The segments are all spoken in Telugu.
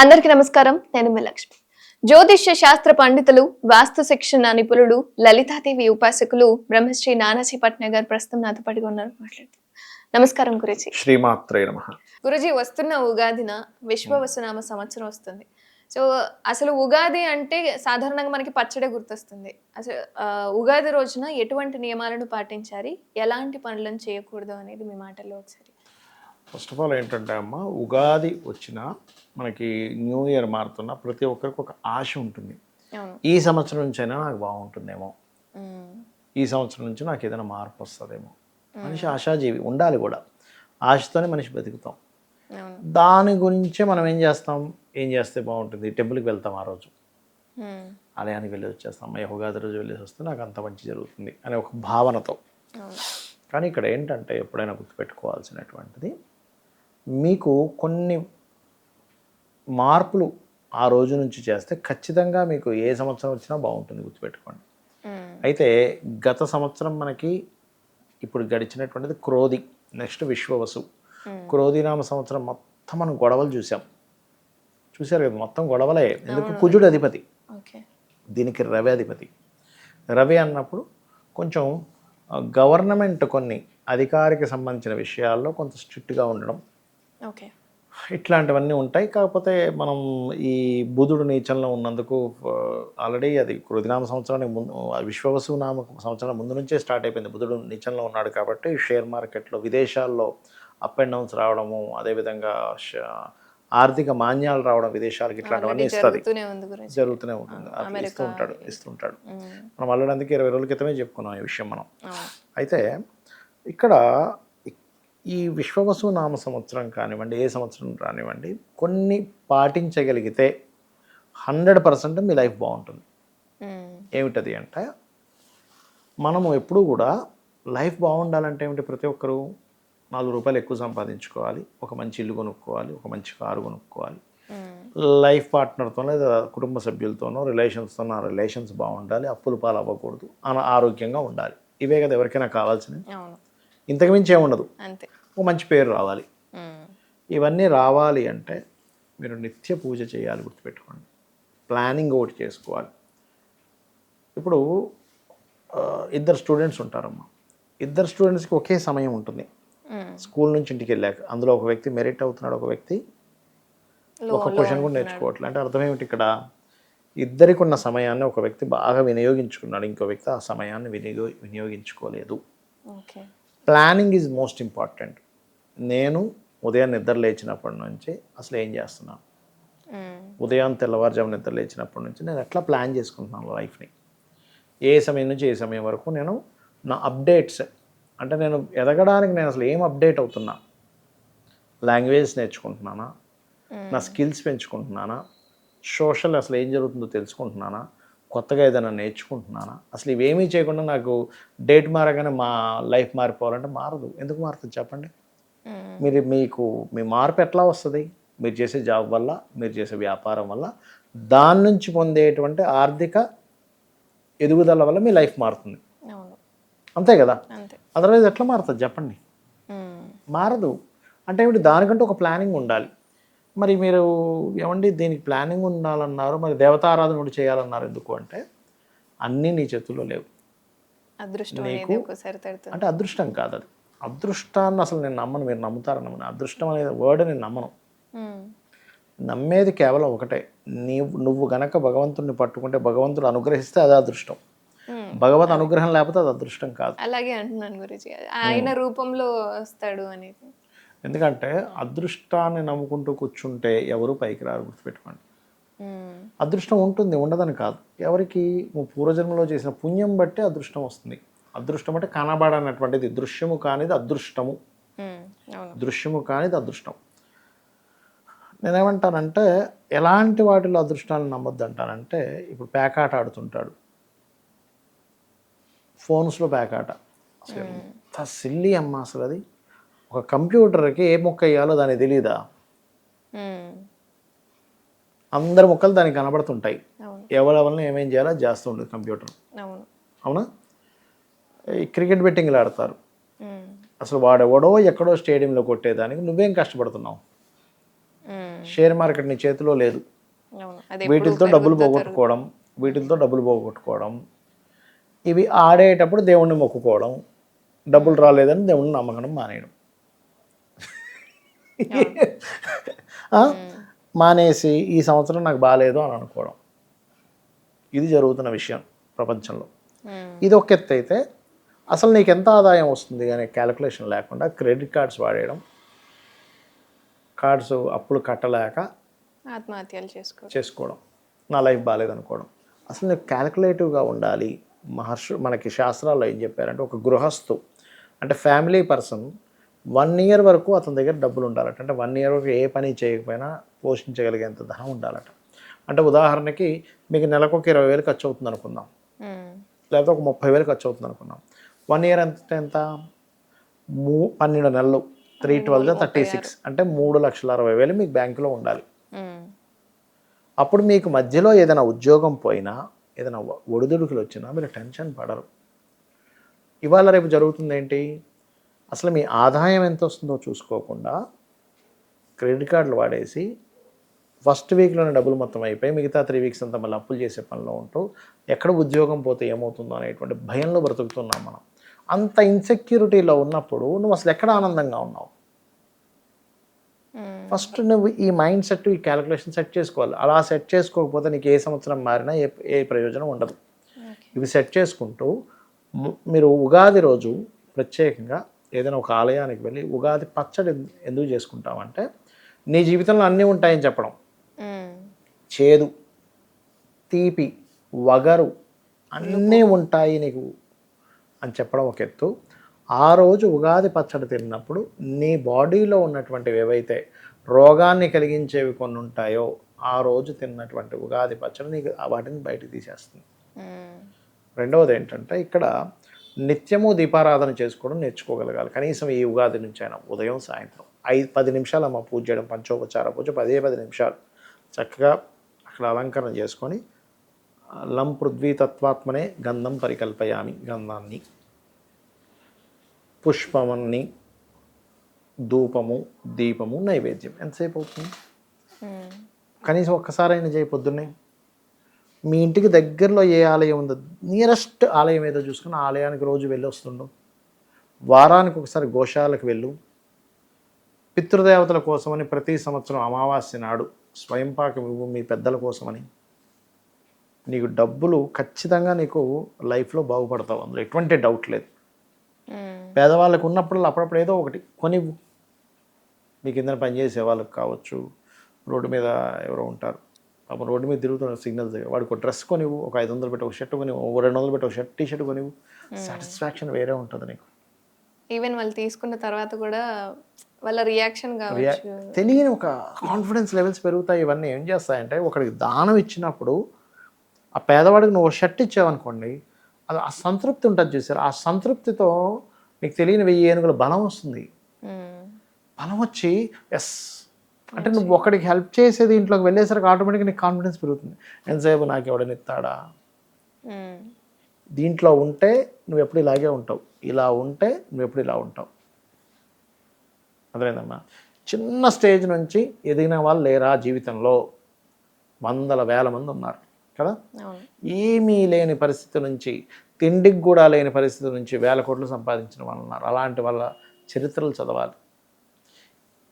అందరికీ నమస్కారం. నేను మీ లక్ష్మి. జ్యోతిష్య శాస్త్ర పండితులు, వాస్తు శిక్షణ నిపుణులు, లలితాదేవి ఉపాసకులు బ్రహ్మశ్రీ నానాజీ పట్నాయక్ గారు ప్రస్తుతం నాతో పాటుగా ఉన్నారు. మాట్లాడుతూ నమస్కారం గురుజీ. శ్రీమాత్రే నమః. గురుజీ, వస్తున్న ఉగాదిన విశ్వవసునామ సంవత్సరం వస్తుంది. సో అసలు ఉగాది అంటే సాధారణంగా మనకి పచ్చడే గుర్తొస్తుంది. అసలు ఉగాది రోజున ఎటువంటి నియమాలను పాటించాలి, ఎలాంటి పనులను చేయకూడదు అనేది మీ మాటల్లో ఒకసారి. ఫస్ట్ ఆఫ్ ఆల్ ఏంటంటే అమ్మ, ఉగాది వచ్చినా మనకి న్యూ ఇయర్ మారుతున్నా ప్రతి ఒక్కరికి ఒక ఆశ ఉంటుంది. ఈ సంవత్సరం నుంచి అయినా నాకు బాగుంటుందేమో, ఈ సంవత్సరం నుంచి నాకు ఏదైనా మార్పు వస్తుందేమో. మనిషి ఆశాజీవి ఉండాలి కూడా. ఆశతోనే మనిషి బతుకుతాం. దాని గురించే మనం ఏం చేస్తే బాగుంటుంది, టెంపుల్కి వెళ్తాం ఆ రోజు, ఆలయానికి వెళ్ళి వచ్చేస్తాం. ఉగాది రోజు వెళ్ళేసి వస్తే నాకు అంత మంచి జరుగుతుంది అనే ఒక భావనతో. కానీ ఇక్కడ ఏంటంటే ఎప్పుడైనా గుర్తుపెట్టుకోవాల్సినటువంటిది, మీకు కొన్ని మార్పులు ఆ రోజు నుంచి చేస్తే ఖచ్చితంగా మీకు ఏ సంవత్సరం వచ్చినా బాగుంటుంది, గుర్తుపెట్టుకోండి. అయితే గత సంవత్సరం మనకి ఇప్పుడు గడిచినటువంటిది క్రోధి, నెక్స్ట్ విశ్వవసు. క్రోధినామ సంవత్సరం మొత్తం మనం గొడవలు చూశారు కదా, మొత్తం గొడవలే. ఎందుకు? కుజుడు అధిపతి, దీనికి రవి అధిపతి. రవి అన్నప్పుడు కొంచెం గవర్నమెంట్ కొన్ని అధికారికి సంబంధించిన విషయాల్లో కొంత స్ట్రిక్ట్గా ఉండడం, ఇట్లాంటివన్నీ ఉంటాయి. కాకపోతే మనం ఈ బుధుడు నీచంలో ఉన్నందుకు ఆల్రెడీ అది క్రోధినామ సంవత్సరానికి ముందు, విశ్వవసు నామ సంవత్సరం ముందు నుంచే స్టార్ట్ అయిపోయింది. బుధుడు నీచంలో ఉన్నాడు కాబట్టి షేర్ మార్కెట్లో విదేశాల్లో అప్ అండ్ డౌన్స్ రావడము, అదేవిధంగా ఆర్థిక మాన్యాలు రావడం విదేశాలకి, ఇట్లాంటివన్నీ జరుగుతూనే ఉంటుంది. ఇస్తుంటాడు. మనం ఆల్రెడీ అందుకే 20 రోజుల క్రితమే చెప్పుకున్నాం ఈ విషయం మనం. అయితే ఇక్కడ ఈ విశ్వవసు నామ సంవత్సరం కానివ్వండి, ఏ సంవత్సరం కానివ్వండి, కొన్ని పాటించగలిగితే 100% మీ లైఫ్ బాగుంటుంది. ఏమిటది అంటే, మనము ఎప్పుడూ కూడా లైఫ్ బాగుండాలంటే ఏమిటి, ప్రతి ఒక్కరూ 4 రూపాయలు ఎక్కువ సంపాదించుకోవాలి, ఒక మంచి ఇల్లు కొనుక్కోవాలి, ఒక మంచి కారు కొనుక్కోవాలి, లైఫ్ పార్ట్నర్తో లేదా కుటుంబ సభ్యులతోనో రిలేషన్స్తోనో ఆ రిలేషన్స్ బాగుండాలి, అప్పులు పాలు అవ్వకూడదు, ఆరోగ్యంగా ఉండాలి. ఇవే కదా ఎవరికైనా కావాల్సినవి. ఇంతకుమించి ఏముండదు. ఒక మంచి పేరు రావాలి. ఇవన్నీ రావాలి అంటే మీరు నిత్య పూజ చేయాలి, గుర్తుపెట్టుకోండి. ప్లానింగ్ ఒకటి చేసుకోవాలి. ఇప్పుడు ఇద్దరు స్టూడెంట్స్ ఉంటారమ్మా. ఇద్దరు స్టూడెంట్స్కి ఒకే సమయం ఉంటుంది స్కూల్ నుంచి ఇంటికి వెళ్ళాక. అందులో ఒక వ్యక్తి మెరిట్ అవుతున్నాడు, ఒక వ్యక్తి ఒక క్వశ్చన్ కూడా నేర్చుకోవట్లేదు. అంటే అర్థం ఏమిటి, ఇక్కడ ఇద్దరికి ఉన్న సమయాన్ని ఒక వ్యక్తి బాగా వినియోగించుకున్నాడు, ఇంకో వ్యక్తి ఆ సమయాన్ని వినియోగించుకోలేదు. Planning is most important. నేను ఉదయం నిద్ర లేచినప్పటి నుంచి అసలు ఏం చేస్తున్నాను, ఉదయం తెల్లవారుజాము నిద్ర లేచినప్పటి నుంచి నేను ఎట్లా ప్లాన్ చేసుకుంటున్నాను లైఫ్ని, ఏ సమయం నుంచి ఏ సమయం వరకు నేను నా అప్డేట్స్, అంటే నేను ఎదగడానికి నేను అసలు ఏం అప్డేట్ అవుతున్నా, లాంగ్వేజ్ నేర్చుకుంటున్నానా, నా స్కిల్స్ పెంచుకుంటున్నానా, సోషల్ అసలు ఏం జరుగుతుందో తెలుసుకుంటున్నానా, కొత్తగా ఏదైనా నేర్చుకుంటున్నానా, అసలు ఇవేమీ చేయకుండా నాకు డేట్ మారగానే మా లైఫ్ మారిపోవాలంటే మారదు. ఎందుకు మారుతుంది చెప్పండి? మీ మార్పు ఎట్లా వస్తుంది? మీరు చేసే జాబ్ వల్ల, మీరు చేసే వ్యాపారం వల్ల, దాని నుంచి పొందేటువంటి ఆర్థిక ఎదుగుదల వల్ల మీ లైఫ్ మారుతుంది. అంతే కదా? అదర్వైజ్ ఎట్లా మారుతుంది చెప్పండి? మారదు. అంటే ఏమిటి, దానికంటే ఒక ప్లానింగ్ ఉండాలి. మరి మీరు ఏమండి దీనికి ప్లానింగ్ ఉండాలన్నారు, మరి దేవతారాధన కూడా చేయాలన్నారు. ఎందుకు అంటే అన్నీ నీ చేతుల్లో లేవు. నీకు అంటే అదృష్టం కాదు అది. అదృష్టాన్ని అసలు నేను నమ్మను, మీరు నమ్ముతారని నమ్మను. అదృష్టం అనేది వర్డ్ నేను నమ్మను. నమ్మేది కేవలం ఒకటే, నువ్వు గనక భగవంతుడిని పట్టుకుంటే, భగవంతుడు అనుగ్రహిస్తే అది అదృష్టం. భగవత్ అనుగ్రహం లేకపోతే అది అదృష్టం కాదు. అలాగే అంటున్నాను గురుజీ, ఆయన రూపంలో వస్తాడు అనేది. ఎందుకంటే అదృష్టాన్ని నమ్ముకుంటూ కూర్చుంటే ఎవరు పైకి రారు, గుర్తుపెట్టుకోండి. అదృష్టం ఉంటుంది, ఉండదని కాదు. ఎవరికి పూర్వజన్మలో చేసిన పుణ్యం బట్టి అదృష్టం వస్తుంది. అదృష్టం అంటే కనబడనటువంటిది, దృశ్యము కానిది అదృష్టము, దృశ్యము కానిది అదృష్టం. నేనేమంటానంటే ఎలాంటి వాటిలో అదృష్టాలను నమ్మొద్దు అంటానంటే, ఇప్పుడు పేకాట ఆడుతుంటాడు, ఫోన్స్లో పేకాట, అసలు ఎంత సిల్లీ అమ్మ. అసలు అది ఒక కంప్యూటర్కి ఏ ముక్క వేయాలో దానికి తెలీదా? అందరి ముక్కలు దానికి కనబడుతుంటాయి, ఎవరెవరిని ఏమేం చేయాలో అది చేస్తూ ఉంటుంది కంప్యూటర్. అవునా? ఈ క్రికెట్ బెట్టింగ్లు ఆడతారు, అసలు వాడెవడో ఎక్కడో స్టేడియంలో కొట్టేదానికి నువ్వేం కష్టపడుతున్నావు? షేర్ మార్కెట్ నీ చేతిలో లేదు. అవును. అది వీటితో డబ్బులు పోగొట్టుకోవడం, వీటితో డబ్బులు పోగొట్టుకోవడం, ఇవి ఆడేటప్పుడు దేవుణ్ణి మొక్కుకోవడం, డబ్బులు రాలేదని దేవుణ్ణి నమ్మకం మానేయడం. మానేసి ఈ సంవత్సరం నాకు బాగాలేదు అని అనుకోవడం. ఇది జరుగుతున్న విషయం ప్రపంచంలో. ఇది ఒక ఎత్తు అయితే, అసలు నీకు ఎంత ఆదాయం వస్తుంది అనే క్యాలిక్యులేషన్ లేకుండా క్రెడిట్ కార్డ్స్ వాడేయడం, కార్డ్స్ అప్పులు కట్టలేక ఆత్మహత్యలు చేసుకోవడం, నా లైఫ్ బాగాలేదనుకోవడం. అసలు నీకు క్యాలిక్యులేటివ్గా ఉండాలి. మనకి శాస్త్రాల్లో ఏం చెప్పారంటే, ఒక గృహస్థు అంటే ఫ్యామిలీ పర్సన్ 1 year వరకు అతని దగ్గర డబ్బులు ఉండాలట. అంటే 1 year వరకు ఏ పని చేయకపోయినా పోషించగలిగేంత ధనం ఉండాలట. అంటే ఉదాహరణకి మీకు నెలకు ఒక 20,000 ఖర్చు అవుతుంది అనుకుందాం, లేకపోతే ఒక 30,000 ఖర్చు అవుతుంది అనుకుందాం. 1 year ఎంత 12 నెలలు, 312 36, అంటే 3,60,000 మీకు బ్యాంకులో ఉండాలి. అప్పుడు మీకు మధ్యలో ఏదైనా ఉద్యోగం పోయినా, ఏదైనా ఒడిదుడుకులు వచ్చినా మీరు టెన్షన్ పడరు. ఇవాళ రేపు జరుగుతుంది ఏంటి, అసలు మీ ఆదాయం ఎంత వస్తుందో చూసుకోకుండా క్రెడిట్ కార్డులు వాడేసి ఫస్ట్ వీక్లోనే డబ్బులు మొత్తం అయిపోయి మిగతా 3 weeks అంతా మళ్ళీ అప్పులు చేసే పనిలో ఉంటూ, ఎక్కడ ఉద్యోగం పోతే ఏమవుతుందో అనేటువంటి భయంలో బ్రతుకుతున్నాం మనం. అంత ఇన్సెక్యూరిటీలో ఉన్నప్పుడు నువ్వు అసలు ఎక్కడ ఆనందంగా ఉన్నావు? ఫస్ట్ నువ్వు ఈ మైండ్ సెట్, ఈ క్యాలిక్యులేషన్ సెట్ చేసుకోవాలి. అలా సెట్ చేసుకోకపోతే నీకు ఏ సంవత్సరం మారినా ఏ ప్రయోజనం ఉండదు. ఇవి సెట్ చేసుకుంటూ మీరు ఉగాది రోజు ప్రత్యేకంగా ఏదైనా ఒక ఆలయానికి వెళ్ళి ఉగాది పచ్చడి ఎందుకు చేసుకుంటామంటే, నీ జీవితంలో అన్నీ ఉంటాయని చెప్పడం. చేదు, తీపి, వగరు అన్నీ ఉంటాయి నీకు అని చెప్పడం ఒక ఎత్తు. ఆ రోజు ఉగాది పచ్చడి తిన్నప్పుడు నీ బాడీలో ఉన్నటువంటివి ఏవైతే రోగాన్ని కలిగించేవి కొన్ని ఉంటాయో, ఆ రోజు తిన్నటువంటి ఉగాది పచ్చడి నీకు వాటిని బయటకు తీసేస్తుంది. రెండవది ఏంటంటే, ఇక్కడ నిత్యము దీపారాధన చేసుకోవడం నేర్చుకోగలగాలి. కనీసం ఈ ఉగాది నుంచి అయినా ఉదయం సాయంత్రం 5-10 నిమిషాలు అమ్మ పూజ చేయడం, పంచోపచార పూజ 10 నిమిషాలు చక్కగా అక్కడ అలంకరణ చేసుకొని, లం పృథ్వీ తత్వాత్మనే గంధం పరికల్పయామి, గంధాన్ని, పుష్పమన్ని, ధూపము, దీపము, నైవేద్యం. ఎంతసేపు అవుతుంది? కనీసం ఒక్కసారైనా చేయి. పొద్దున్నే మీ ఇంటికి దగ్గరలో ఏ ఆలయం ఉందో, నియరెస్ట్ ఆలయం ఏదో చూసుకుని ఆలయానికి రోజు వెళ్ళి వస్తుండవు. వారానికి ఒకసారి గోశాలకు వెళ్ళు. పితృదేవతల కోసమని ప్రతి సంవత్సరం అమావాస్య నాడు స్వయంపాకం ఇవ్వు మీ పెద్దల కోసమని. నీకు డబ్బులు ఖచ్చితంగా నీకు లైఫ్లో బాగుపడతావు, అందులో ఎటువంటి డౌట్ లేదు. పేదవాళ్ళకు ఉన్నప్పుడు అప్పుడప్పుడు ఏదో ఒకటి కొనివ్వు. మీ కింద పనిచేసే వాళ్ళకి కావచ్చు, రోడ్డు మీద ఎవరో ఉంటారు పాపం, రోడ్డు మీద తిరుగుతున్న సిగ్నల్స్ దగ్గర వాడికి ఒక డ్రెస్ కొనివ్వు, ఒక 500 పెట్టి ఒక షర్ట్ కొనివ్వు, 200 పెట్టి ఒక టీ-షర్ట్ కొనివ్వు. సాటిస్ఫాక్షన్ వేరే ఉంటుంది నీకు. ఈవెన్ వాళ్ళు తీసుకున్న తర్వాత కూడా వాళ్ళ రియాక్షన్ కావచ్చు, తెలియని ఒక కాన్ఫిడెన్స్ లెవెల్స్ పెరుగుతాయి. ఇవన్నీ ఏం చేస్తాయంటే, ఒకడికి దానం ఇచ్చినప్పుడు ఆ పేదవాడికి నువ్వు షర్ట్ ఇచ్చావనుకోండి, అది ఆ సంతృప్తి ఉంటుంది చూసారు. ఆ సంతృప్తితో నీకు తెలియని 1000 ఏనుగుల బలం వస్తుంది. బలం వచ్చి ఎస్ అంటే నువ్వు ఒకడికి హెల్ప్ చేసేది ఇంట్లోకి వెళ్ళేసరికి ఆటోమేటిక్గా నీకు కాన్ఫిడెన్స్ పెరుగుతుంది. ఎంతసేపు నాకు ఎవడని ఇస్తాడా, దీంట్లో ఉంటే నువ్వు ఎప్పుడు ఇలాగే ఉంటావు, ఇలా ఉంటే నువ్వు ఎప్పుడు ఇలా ఉంటావు. అదేందమ్మా, చిన్న స్టేజ్ నుంచి ఎదిగిన వాళ్ళు లేరా జీవితంలో? 100,000 మంది ఉన్నారు కదా. ఏమీ లేని పరిస్థితి నుంచి, తిండికి కూడా లేని పరిస్థితి నుంచి 1,000 కోట్లు సంపాదించిన వాళ్ళు ఉన్నారు. అలాంటి వాళ్ళ చరిత్రలు చదవాలి.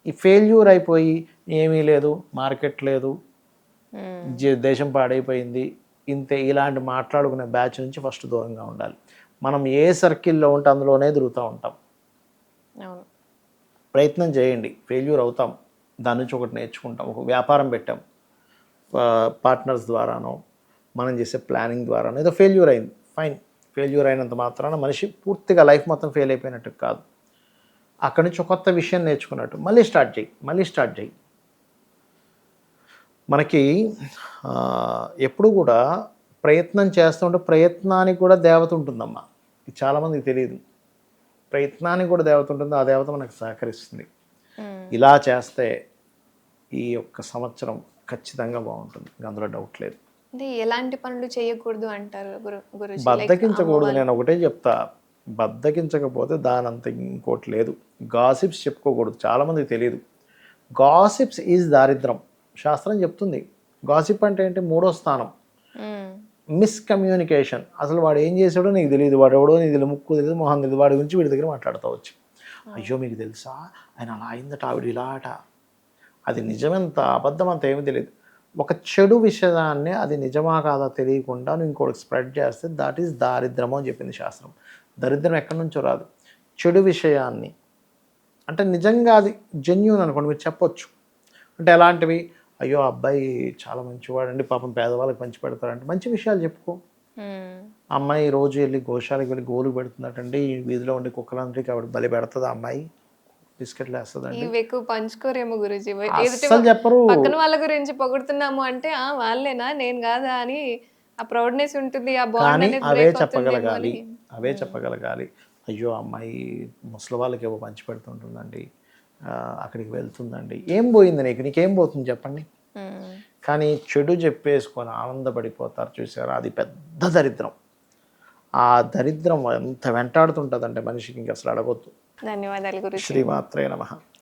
ఈ ఫెయిల్యూర్ అయిపోయి ఏమీ లేదు, మార్కెట్ లేదు, దేశం పాడైపోయింది, ఇంతే ఇలాంటి మాట్లాడుకునే బ్యాచ్ నుంచి ఫస్ట్ దూరంగా ఉండాలి. మనం ఏ సర్కిల్లో ఉంటే అందులోనే తిరుగుతూ ఉంటాం. ప్రయత్నం చేయండి, ఫెయిల్యూర్ అవుతాం, దాని నుంచి ఒకటి నేర్చుకుంటాం. ఒక వ్యాపారం పెట్టాం, పార్ట్నర్స్ ద్వారానో మనం చేసే ప్లానింగ్ ద్వారానో ఏదో ఫెయిల్యూర్ అయింది, ఫైన్. ఫెయిల్యూర్ అయినంత మాత్రాన మనిషి పూర్తిగా లైఫ్ మొత్తం ఫెయిల్ అయిపోయినట్టు కాదు. అక్కడి నుంచి ఒక కొత్త విషయం నేర్చుకున్నట్టు మళ్ళీ స్టార్ట్ చేయి. మనకి ఎప్పుడు కూడా ప్రయత్నం చేస్తుంటే ప్రయత్నానికి కూడా దేవత ఉంటుందమ్మా. ఇది చాలామందికి తెలియదు. ప్రయత్నానికి కూడా దేవత ఉంటుంది, ఆ దేవత మనకు సహకరిస్తుంది. ఇలా చేస్తే ఈ యొక్క సంవత్సరం ఖచ్చితంగా బాగుంటుంది, అందులో డౌట్ లేదు. అంటే ఎలాంటి పనులు చేయకూడదు అంటారు గురుజీ? బద్దకించకూడదు. నేను ఒకటే చెప్తా, బద్దకించకపోతే దానంత ఇంకోటి లేదు. గాసిప్స్ చెప్పుకోకూడదు. చాలామందికి తెలియదు. గాసిప్స్ ఈజ్ దారిద్రం శాస్త్రం చెప్తుంది. గాసిప్ అంటే ఏంటి? మూడో స్థానం. మ్మ్. మిస్కమ్యూనికేషన్. అసలు వాడు ఏం చేశాడో నీకు తెలియదు, వాడు ఎవడో నీకు తెలియదు, ముక్కు తెలియదు, మొహం తెలియదు, వాడి గురించి వీడి దగ్గర మాట్లాడుతూ వచ్చి, అయ్యో మీకు తెలుసా ఆయన అలా అయిందట, ఆవిడ ఇలా అట. అది నిజమెంత అబద్ధం అంత ఏమీ తెలియదు. ఒక చెడు విషయాన్ని అది నిజమా కాదా తెలియకుండా నువ్వు ఇంకోటికి స్ప్రెడ్ చేస్తే దట్ ఈస్ దారిద్రము అని చెప్పింది శాస్త్రం. దరిద్రం ఎక్కడి నుంచో రాదు, చెడు విషయాన్ని అంటే నిజంగా అది జెన్యూన్ అనుకోండి మీరు చెప్పొచ్చు. అంటే ఎలాంటివి? అయ్యో ఆ అబ్బాయి చాలా మంచివాడండి, పాపం పేదవాళ్ళకి పంచి పెడతారంటే మంచి విషయాలు చెప్పుకో. మ్మ్. అమ్మాయి రోజు వెళ్ళి గోశాలకు వెళ్ళి గోలు పెడుతున్నట్టండి, ఈ వీధిలో ఉండి కుక్కలందరికీ ఆవిడ బలి పెడుతుంది, ఆ అమ్మాయి బిస్కెట్లు వేస్తుందండి. ఇవి ఎక్కువ పంచుకోరేమో గురుజీ. ఎదుటి అస్సలు చెప్పరు. పక్కన వాళ్ళ గురించి పొగుడుతున్నాము అంటే ఆ వాళ్ళేనా నేను కాదా అని ఆ ప్రౌడ్నెస్ ఉంటుంది, ఆ బాండ్ కానీ అనేది అవే బ్రేక్ చెప్పగలగాలి, అవుతుందేమో అని. అవే చెప్పగలగాలి. అయ్యో ఆ అమ్మాయి ముసలి వాళ్ళకి ఏవో పంచి పెడుతుంటుందండి, అక్కడికి వెళ్తుందండి. ఏం పోయింది నీకు? నీకేం పోతుంది చెప్పండి? మ్మ్. కానీ చెడు చెప్పేసుకొని ఆనందపడిపోతారు చూసారా, అది పెద్ద దరిద్రం. ఆ దరిద్రం ఎంత వెంటాడుతుంటుందంటే మనిషికి ఇంక అసలు అడగొద్దు. ధన్యవాదాలు గురుజీ. శ్రీమాత్రే నమః.